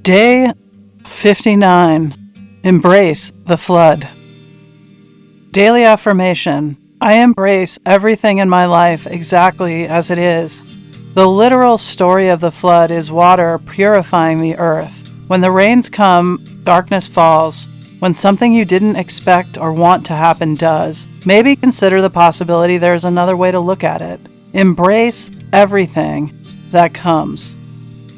Day 59. Embrace the flood. Daily affirmation. I embrace everything in my life exactly as it is. The literal story of the flood is water purifying the earth. When the rains come, darkness falls. When something you didn't expect or want to happen does, maybe consider the possibility there's another way to look at it. Embrace everything that comes.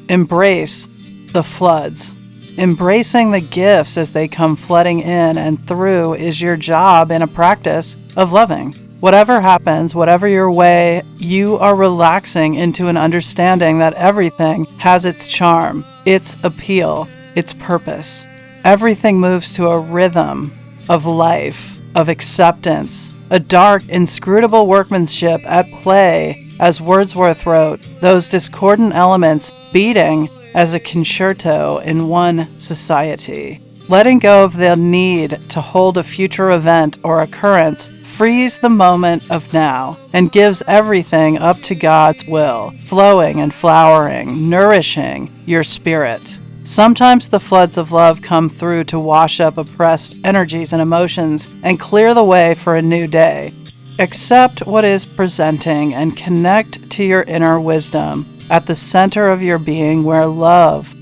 Embrace the floods. Embracing the gifts as they come flooding in and through is your job in a practice of loving. Whatever happens, whatever your way, you are relaxing into an understanding that everything has its charm, its appeal, its purpose. Everything moves to a rhythm of life, of acceptance, a dark, inscrutable workmanship at play, as Wordsworth wrote, those discordant elements beating as a concerto in one society. Letting go of the need to hold a future event or occurrence frees the moment of now and gives everything up to God's will, flowing and flowering, nourishing your spirit. Sometimes the floods of love come through to wash up oppressed energies and emotions and clear the way for a new day. Accept what is presenting and connect to your inner wisdom at the center of your being where love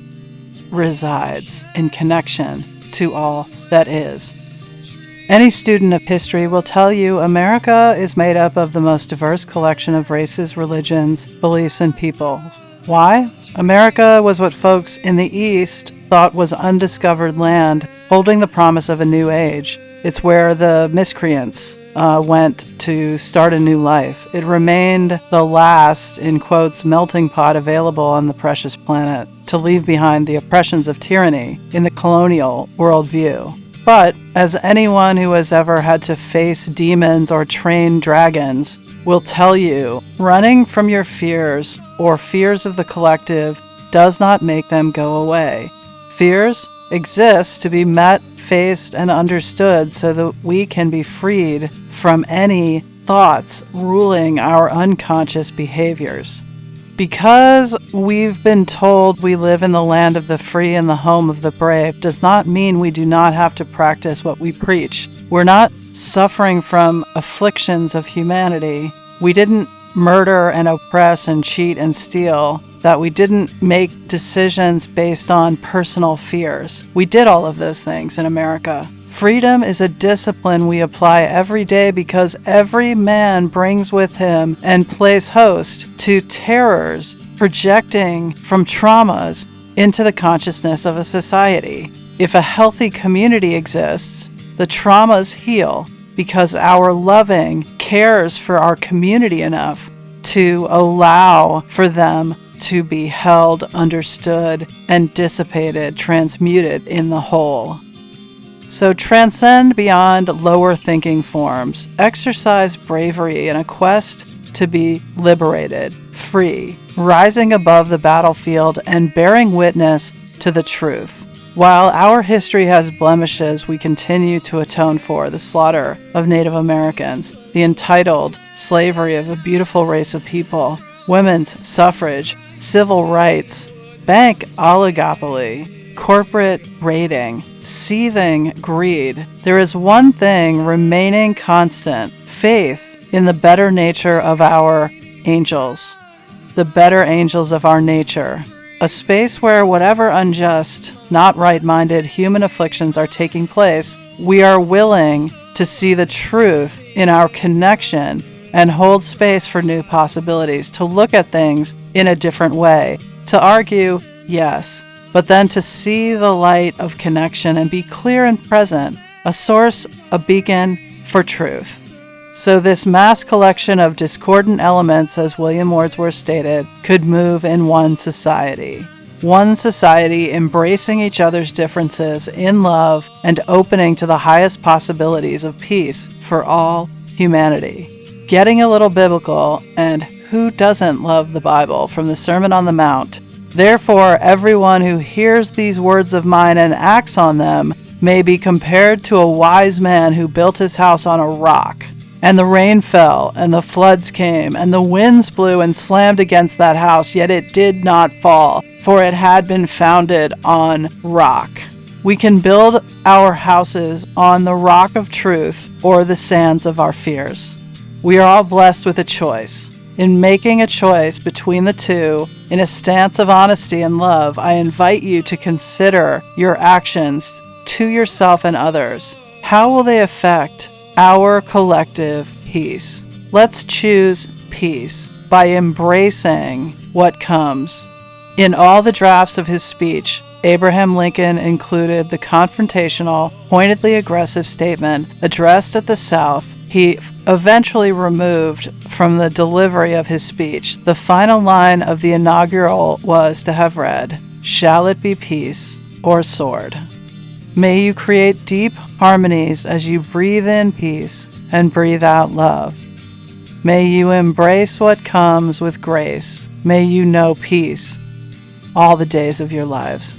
resides in connection to all that is. Any student of history will tell you America is made up of the most diverse collection of races, religions, beliefs, and peoples. Why? America was what folks in the East thought was undiscovered land, holding the promise of a new age. It's where the miscreants went to start a new life. It remained the last, in quotes, melting pot available on the precious planet to leave behind the oppressions of tyranny in the colonial worldview. But, as anyone who has ever had to face demons or train dragons will tell you, running from your fears or fears of the collective does not make them go away. Fears exist to be met, faced, and understood so that we can be freed from any thoughts ruling our unconscious behaviors. Because we've been told we live in the land of the free and the home of the brave does not mean we do not have to practice what we preach. We're not suffering from afflictions of humanity. We didn't murder and oppress and cheat and steal, that we didn't make decisions based on personal fears. We did all of those things in America. Freedom is a discipline we apply every day because every man brings with him and plays host to terrors projecting from traumas into the consciousness of a society. If a healthy community exists, the traumas heal because our loving cares for our community enough to allow for them to be held, understood, and dissipated, transmuted in the whole. So transcend beyond lower thinking forms. Exercise bravery in a quest to be liberated, free, rising above the battlefield and bearing witness to the truth. While our history has blemishes, we continue to atone for the slaughter of Native Americans, the entitled slavery of a beautiful race of people, women's suffrage, civil rights, bank oligopoly, corporate raiding, seething greed. There is one thing remaining constant: faith in the better nature of our angels, the better angels of our nature. A space where whatever unjust, not right-minded human afflictions are taking place, we are willing to see the truth in our connection and hold space for new possibilities, to look at things in a different way, to argue, yes, but then to see the light of connection and be clear and present, a source, a beacon for truth. So this mass collection of discordant elements, as William Wordsworth stated, could move in one society. One society embracing each other's differences in love and opening to the highest possibilities of peace for all humanity. Getting a little biblical, and who doesn't love the Bible from the Sermon on the Mount? Therefore, everyone who hears these words of mine and acts on them may be compared to a wise man who built his house on a rock. And the rain fell, and the floods came, and the winds blew and slammed against that house, yet it did not fall, for it had been founded on rock. We can build our houses on the rock of truth or the sands of our fears. We are all blessed with a choice. In making a choice between the two, in a stance of honesty and love, I invite you to consider your actions to yourself and others. How will they affect our collective peace? Let's choose peace by embracing what comes. In all the drafts of his speech, Abraham Lincoln included the confrontational, pointedly aggressive statement addressed at the South. He eventually removed from the delivery of his speech. The final line of the inaugural was to have read, "Shall it be peace or sword?" May you create deep harmonies as you breathe in peace and breathe out love. May you embrace what comes with grace. May you know peace all the days of your lives.